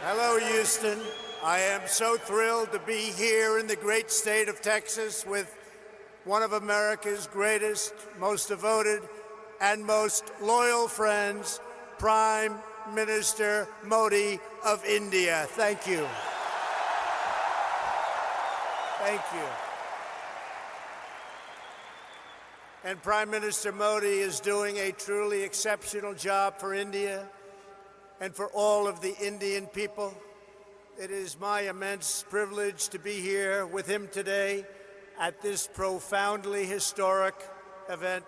Hello, Houston. I am so thrilled to be here in the great state of Texas with one of America's greatest, most devoted, and most loyal friends, Prime Minister Modi of India. Thank you. Thank you. And Prime Minister Modi is doing a truly exceptional job for India and for all of the Indian people. It is my immense privilege to be here with him today at this profoundly historic event.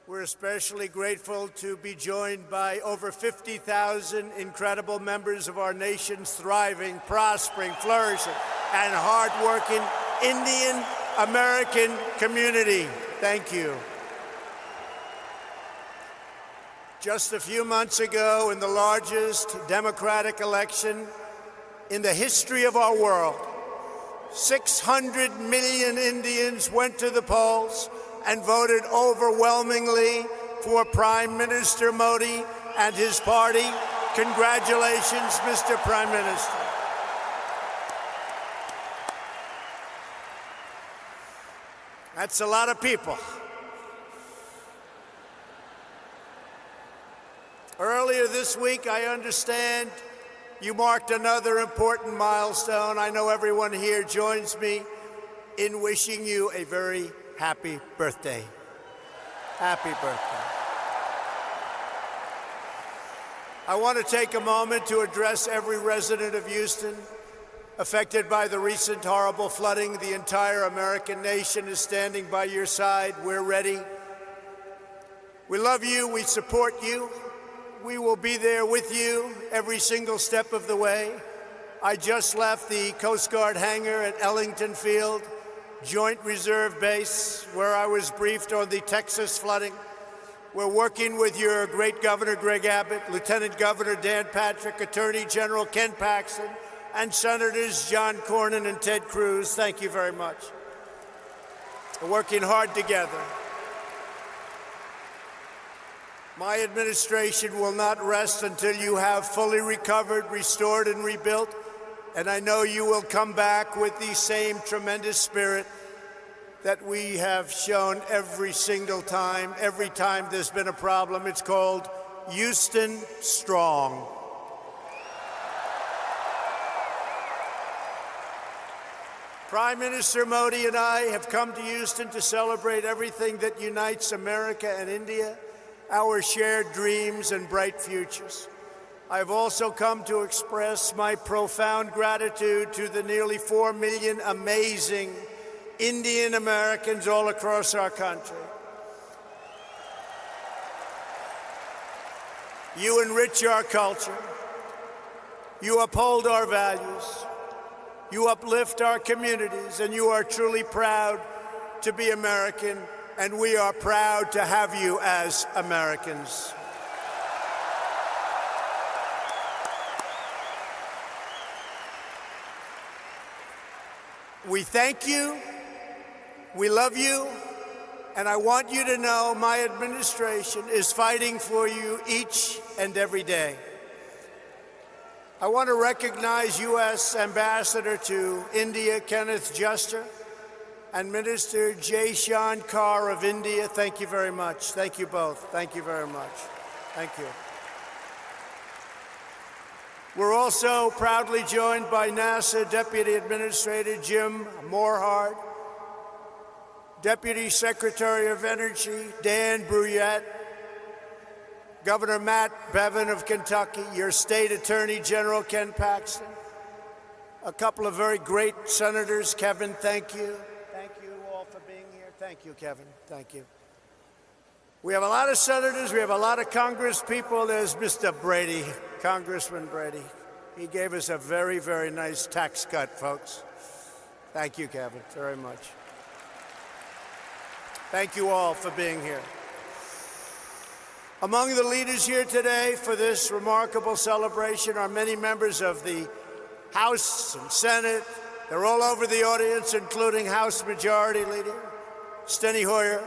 We're especially grateful to be joined by over 50,000 incredible members of our nation's thriving, prospering, flourishing, and hardworking Indian American community. Thank you. Just a few months ago, in the largest democratic election in the history of our world, 600 million Indians went to the polls and voted overwhelmingly for Prime Minister Modi and his party. Congratulations, Mr. Prime Minister. That's a lot of people. Earlier this week, I understand you marked another important milestone. I know everyone here joins me in wishing you a very happy birthday. Happy birthday. I want to take a moment to address every resident of Houston affected by the recent horrible flooding. The entire American nation is standing by your side. We're ready. We love you. We support you. We will be there with you every single step of the way. I just left the Coast Guard hangar at Ellington Field, Joint Reserve Base, where I was briefed on the Texas flooding. We're working with your great Governor Greg Abbott, Lieutenant Governor Dan Patrick, Attorney General Ken Paxton, and Senators John Cornyn and Ted Cruz. Thank you very much. We're working hard together. My administration will not rest until you have fully recovered, restored, and rebuilt. And I know you will come back with the same tremendous spirit that we have shown every single time. Every time there's been a problem, it's called Houston Strong. Prime Minister Modi and I have come to Houston to celebrate everything that unites America and India, our shared dreams and bright futures. I've also come to express my profound gratitude to the nearly 4 million amazing Indian Americans all across our country. You enrich our culture. You uphold our values. You uplift our communities, and you are truly proud to be American, and we are proud to have you as Americans. We thank you, we love you, and I want you to know my administration is fighting for you each and every day. I want to recognize U.S. Ambassador to India, Kenneth Juster, and Minister Jaishankar Carr of India. Thank you very much. Thank you both. Thank you very much. Thank you. We're also proudly joined by NASA Deputy Administrator Jim Morehart, Deputy Secretary of Energy Dan Brouillette, Governor Matt Bevin of Kentucky, your State Attorney General Ken Paxton, a couple of very great senators. Kevin, thank you. Thank you all for being here. Thank you, Kevin. Thank you. We have a lot of senators. We have a lot of Congress people. There's Mr. Brady, Congressman Brady. He gave us a very, very nice tax cut, folks. Thank you, Kevin, very much. Thank you all for being here. Among the leaders here today for this remarkable celebration are many members of the House and Senate. They're all over the audience, including House Majority Leader Steny Hoyer,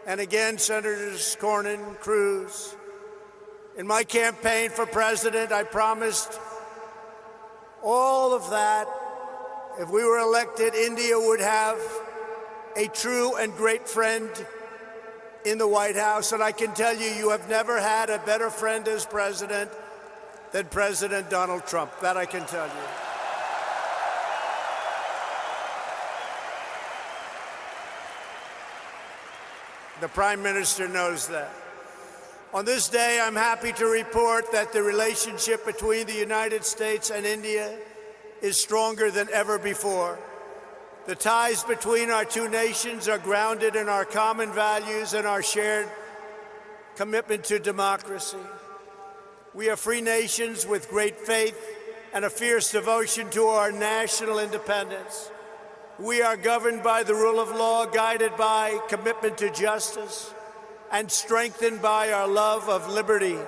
and again, Senators Cornyn, Cruz, In my campaign for president, I promised all of that. If we were elected, India would have a true and great friend in the White House. And I can tell you, you have never had a better friend as president than President Donald Trump. That I can tell you. The Prime Minister knows that. On this day, I'm happy to report that the relationship between the United States and India is stronger than ever before. The ties between our two nations are grounded in our common values and our shared commitment to democracy. We are free nations with great faith and a fierce devotion to our national independence. We are governed by the rule of law, guided by commitment to justice, and strengthened by our love of liberty.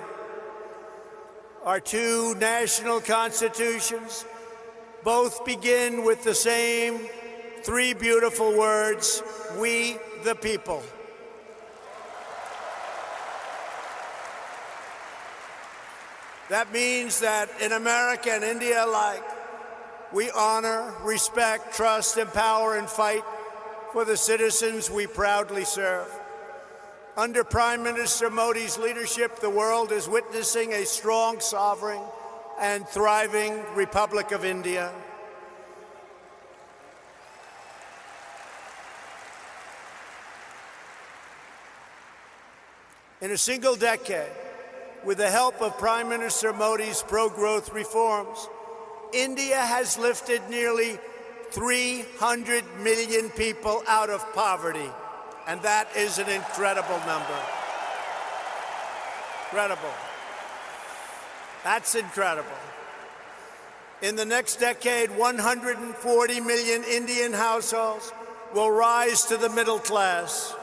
Our two national constitutions both begin with the same three beautiful words: we the people. That means that in America and India alike, we honor, respect, trust, empower, and fight for the citizens we proudly serve. Under Prime Minister Modi's leadership, the world is witnessing a strong, sovereign, and thriving Republic of India. In a single decade, with the help of Prime Minister Modi's pro-growth reforms, India has lifted nearly 300 million people out of poverty. And that is an incredible number. Incredible. That's incredible. In the next decade, 140 million Indian households will rise to the middle class.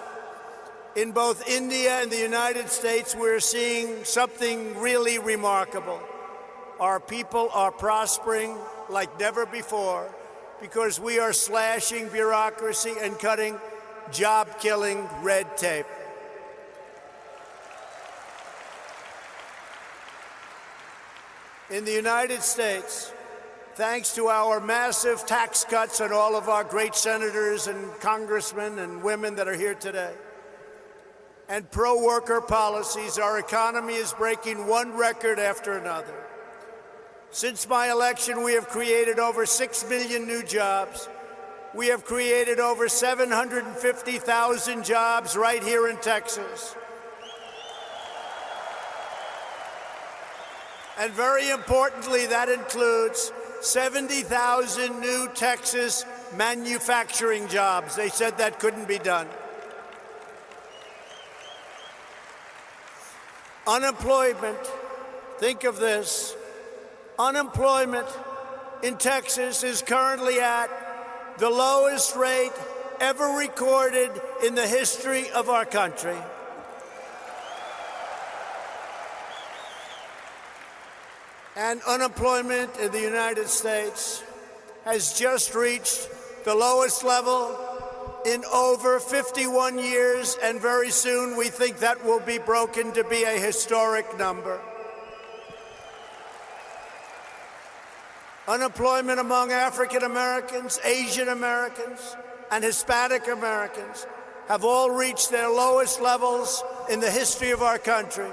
In both India and the United States, we're seeing something really remarkable. Our people are prospering like never before because we are slashing bureaucracy and cutting job-killing red tape. In the United States, thanks to our massive tax cuts and all of our great senators and congressmen and women that are here today, and pro-worker policies, our economy is breaking one record after another. Since my election, we have created over 6 million new jobs. We have created over 750,000 jobs right here in Texas. And very importantly, that includes 70,000 new Texas manufacturing jobs. They said that couldn't be done. Unemployment, think of this, unemployment in Texas is currently at the lowest rate ever recorded in the history of our country. And unemployment in the United States has just reached the lowest level in over 51 years, and very soon we think that will be broken to be a historic number. Unemployment among African Americans, Asian Americans, and Hispanic Americans have all reached their lowest levels in the history of our country.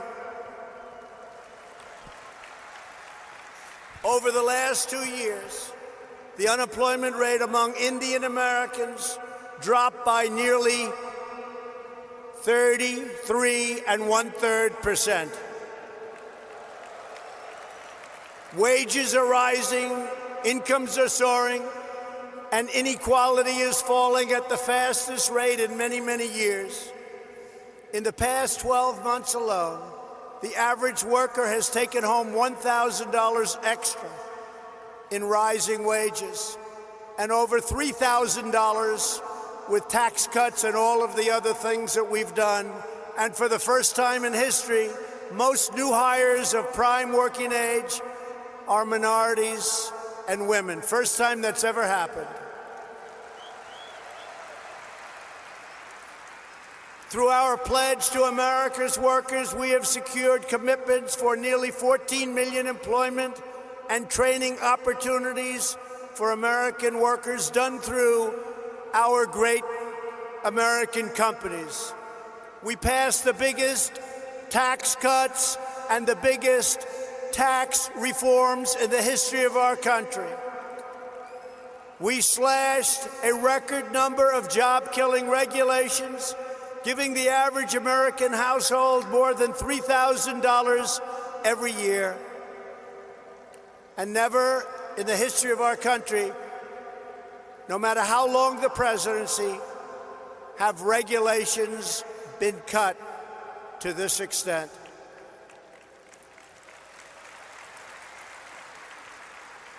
Over the last 2 years, the unemployment rate among Indian Americans dropped by nearly 33 1/3%. Wages are rising, incomes are soaring, and inequality is falling at the fastest rate in many, many years. In the past 12 months alone, the average worker has taken home $1,000 extra in rising wages, and over $3,000 with tax cuts and all of the other things that we've done. And for the first time in history, most new hires of prime working age are minorities and women. First time that's ever happened. Through our pledge to America's workers, we have secured commitments for nearly 14 million employment and training opportunities for American workers done through our great American companies. We passed the biggest tax cuts and the biggest tax reforms in the history of our country. We slashed a record number of job-killing regulations, giving the average American household more than $3,000 every year. And never in the history of our country, no matter how long the presidency, have regulations been cut to this extent.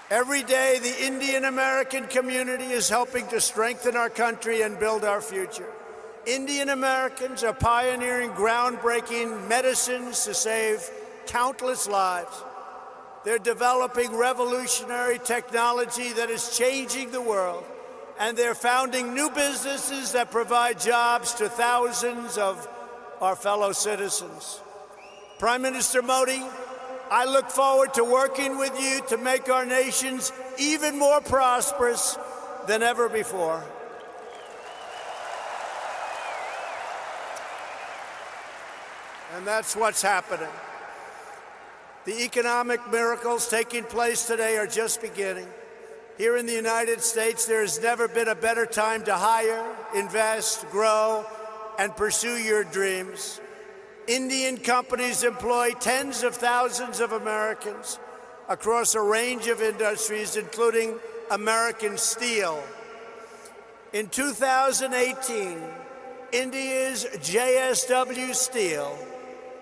Every day, the Indian American community is helping to strengthen our country and build our future. Indian Americans are pioneering groundbreaking medicines to save countless lives. They're developing revolutionary technology that is changing the world, and they're founding new businesses that provide jobs to thousands of our fellow citizens. Prime Minister Modi, I look forward to working with you to make our nations even more prosperous than ever before. And that's what's happening. The economic miracles taking place today are just beginning. Here in the United States, there has never been a better time to hire, invest, grow, and pursue your dreams. Indian companies employ tens of thousands of Americans across a range of industries, including American steel. In 2018, India's JSW Steel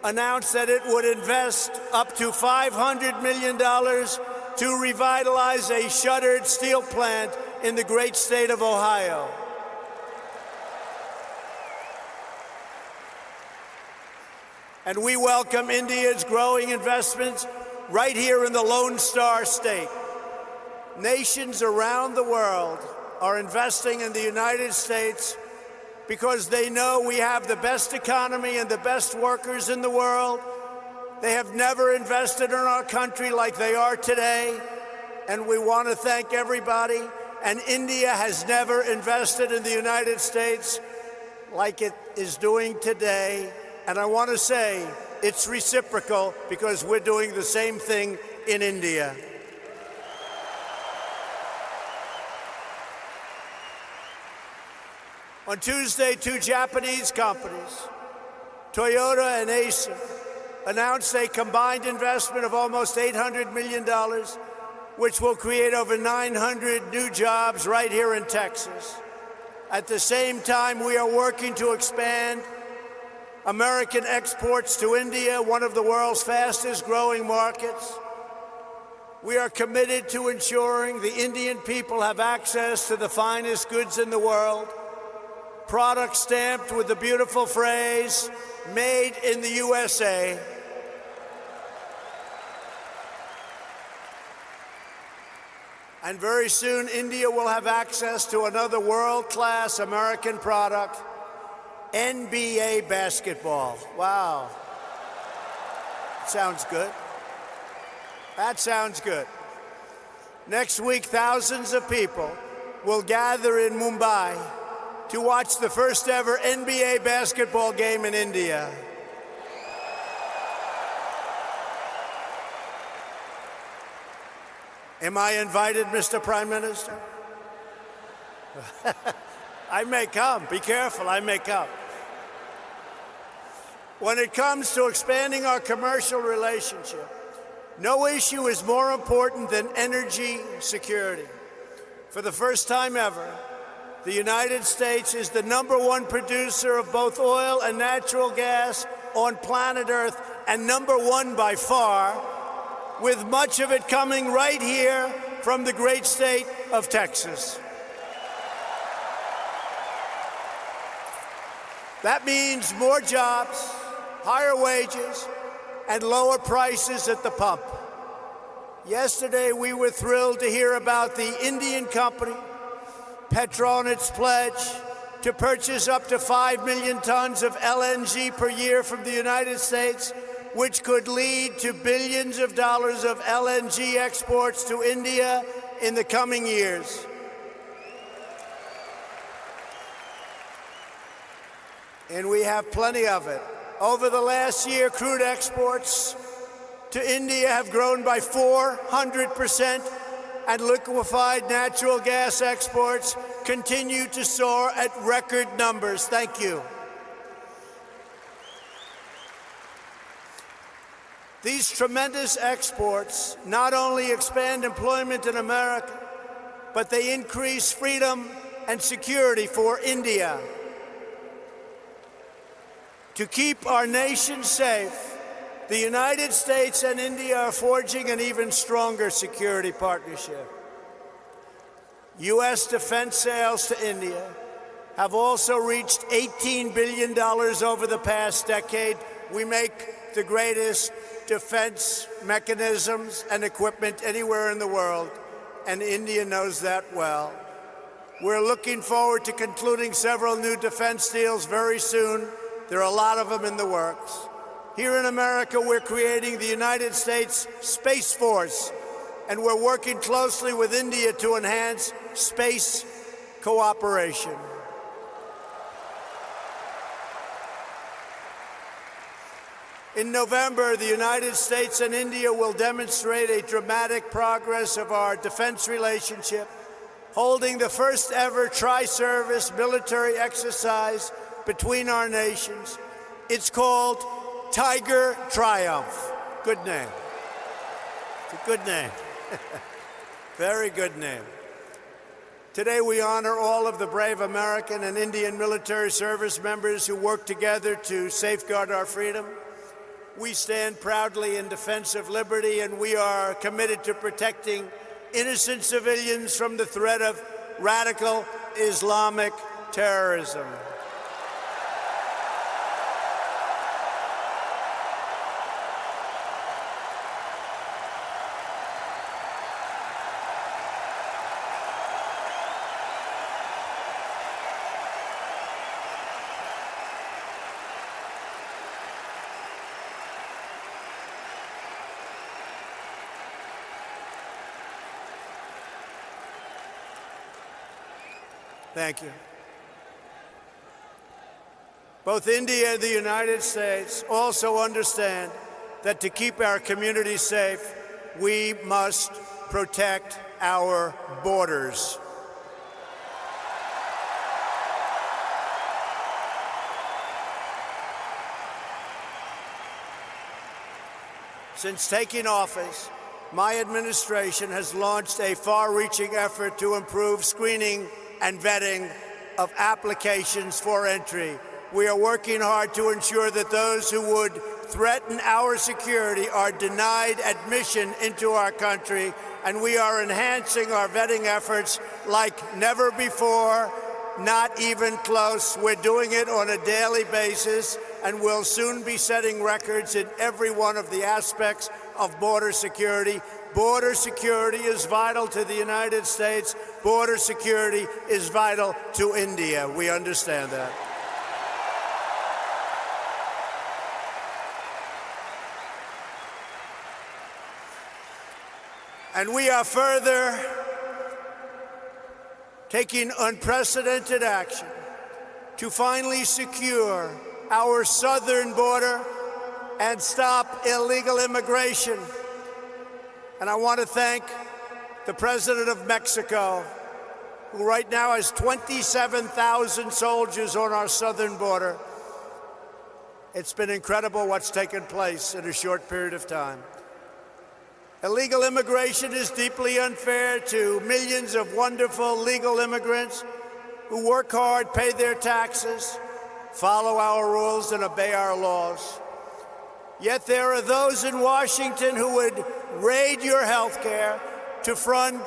announced that it would invest up to $500 million to revitalize a shuttered steel plant in the great state of Ohio. And we welcome India's growing investments right here in the Lone Star State. Nations around the world are investing in the United States because they know we have the best economy and the best workers in the world. They have never invested in our country like they are today, and we want to thank everybody. And India has never invested in the United States like it is doing today. And I want to say it's reciprocal because we're doing the same thing in India. On Tuesday, two Japanese companies, Toyota and Acer, announced a combined investment of almost $800 million, which will create over 900 new jobs right here in Texas. At the same time, we are working to expand American exports to India, one of the world's fastest growing markets. We are committed to ensuring the Indian people have access to the finest goods in the world, products stamped with the beautiful phrase, "Made in the USA." And very soon, India will have access to another world-class American product, NBA basketball. Wow. Sounds good. That sounds good. Next week, thousands of people will gather in Mumbai to watch the first ever NBA basketball game in India. Am I invited, Mr. Prime Minister? I may come. Be careful, I may come. When it comes to expanding our commercial relationship, no issue is more important than energy security. For the first time ever, the United States is the #1 producer of both oil and natural gas on planet Earth, and #1 by far, with much of it coming right here from the great state of Texas. That means more jobs, higher wages, and lower prices at the pump. Yesterday, we were thrilled to hear about the Indian company, Petronet's pledge to purchase up to 5 million tons of LNG per year from the United States, which could lead to billions of dollars of LNG exports to India in the coming years. And we have plenty of it. Over the last year, crude exports to India have grown by 400%, and liquefied natural gas exports continue to soar at record numbers. Thank you. These tremendous exports not only expand employment in America, but they increase freedom and security for India. To keep our nation safe, the United States and India are forging an even stronger security partnership. U.S. defense sales to India have also reached $18 billion over the past decade. We make the greatest defense mechanisms and equipment anywhere in the world, and India knows that well. We're looking forward to concluding several new defense deals very soon. There are a lot of them in the works. Here in America, we're creating the United States Space Force, and we're working closely with India to enhance space cooperation. In November, the United States and India will demonstrate a dramatic progress of our defense relationship, holding the first ever tri-service military exercise between our nations. It's called Tiger Triumph. Good name. It's a good name. Very good name. Today we honor all of the brave American and Indian military service members who work together to safeguard our freedom. We stand proudly in defense of liberty, and we are committed to protecting innocent civilians from the threat of radical Islamic terrorism. Thank you. Both India and the United States also understand that to keep our communities safe, we must protect our borders. Since taking office, my administration has launched a far-reaching effort to improve screening and vetting of applications for entry. We are working hard to ensure that those who would threaten our security are denied admission into our country, and we are enhancing our vetting efforts like never before, not even close. We're doing it on a daily basis, and we'll soon be setting records in every one of the aspects of border security. Border security is vital to the United States. Border security is vital to India. We understand that. And we are further taking unprecedented action to finally secure our southern border and stop illegal immigration. And I want to thank the President of Mexico, who right now has 27,000 soldiers on our southern border. It's been incredible what's taken place in a short period of time. Illegal immigration is deeply unfair to millions of wonderful legal immigrants who work hard, pay their taxes, follow our rules, and obey our laws. Yet there are those in Washington who would raid your health care to fund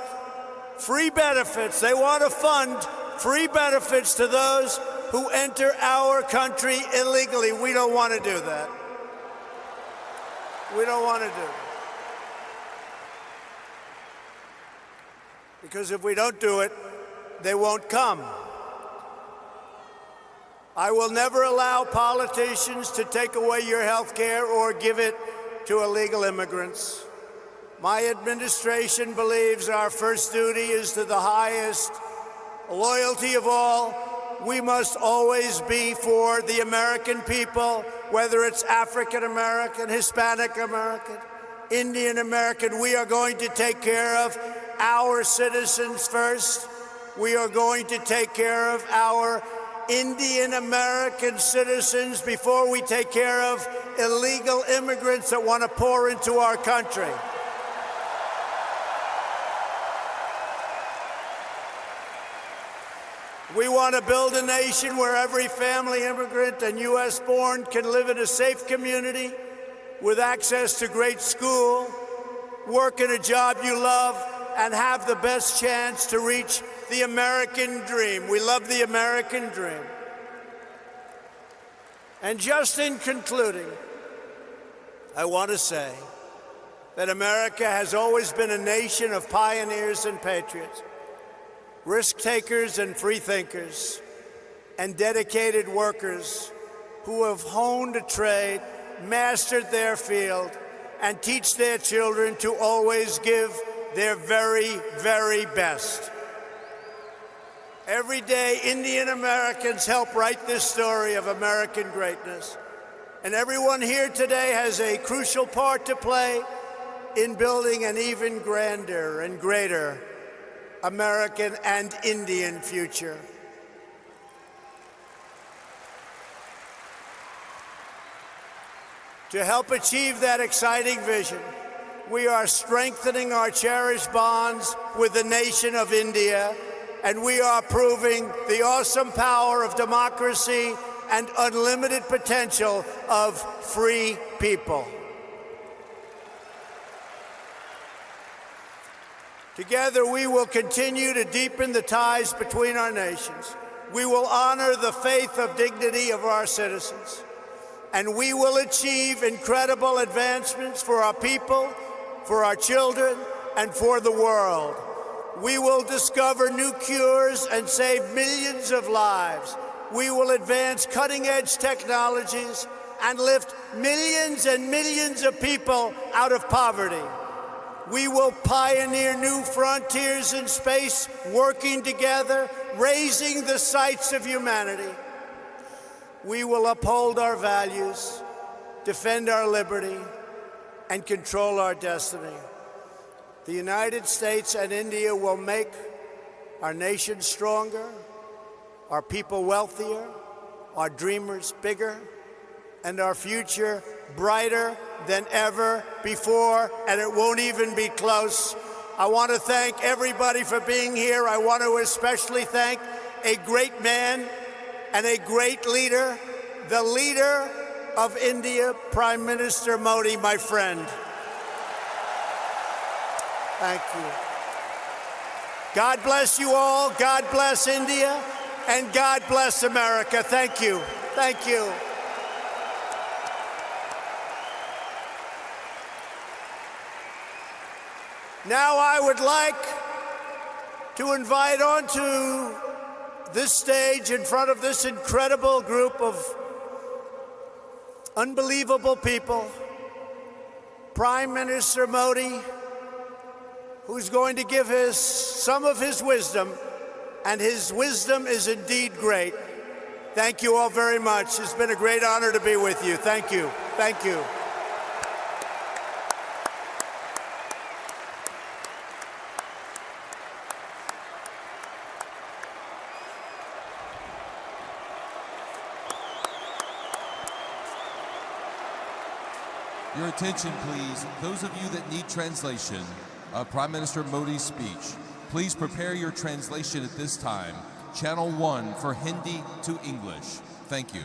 free benefits. They want to fund free benefits to those who enter our country illegally. We don't want to do that. We don't want to do it. Because if we don't do it, they won't come. I will never allow politicians to take away your health care or give it to illegal immigrants. My administration believes our first duty is to the highest loyalty of all. We must always be for the American people, whether it's African American, Hispanic American, Indian American. We are going to take care of our citizens first. We are going to take care of our Indian American citizens before we take care of illegal immigrants that want to pour into our country. We want to build a nation where every family immigrant and U.S. born can live in a safe community with access to great school, work in a job you love, and have the best chance to reach the American dream. We love the American dream. And just in concluding, I want to say that America has always been a nation of pioneers and patriots, risk-takers and free-thinkers, and dedicated workers who have honed a trade, mastered their field, and teach their children to always give their very, very best. Every day, Indian Americans help write this story of American greatness. And everyone here today has a crucial part to play in building an even grander and greater American and Indian future. To help achieve that exciting vision, we are strengthening our cherished bonds with the nation of India, and we are proving the awesome power of democracy and unlimited potential of free people. Together, we will continue to deepen the ties between our nations. We will honor the faith of dignity of our citizens, and we will achieve incredible advancements for our people, for our children, and for the world. We will discover new cures and save millions of lives. We will advance cutting-edge technologies and lift millions and millions of people out of poverty. We will pioneer new frontiers in space, working together, raising the sights of humanity. We will uphold our values, defend our liberty, and control our destiny. The United States and India will make our nation stronger, our people wealthier, our dreamers bigger, and our future brighter than ever before, and it won't even be close. I want to thank everybody for being here. I want to especially thank a great man and a great leader, the leader of India, Prime Minister Modi, my friend. Thank you. God bless you all. God bless India. And God bless America. Thank you. Thank you. Now I would like to invite onto this stage in front of this incredible group of unbelievable people, Prime Minister Modi, who's going to give some of his wisdom, and his wisdom is indeed great. Thank you all very much. It's been a great honor to be with you. Thank you. Thank you. Your attention, please. Those of you that need translation of Prime Minister Modi's speech, please prepare your translation at this time. Channel 1 for Hindi to English. Thank you.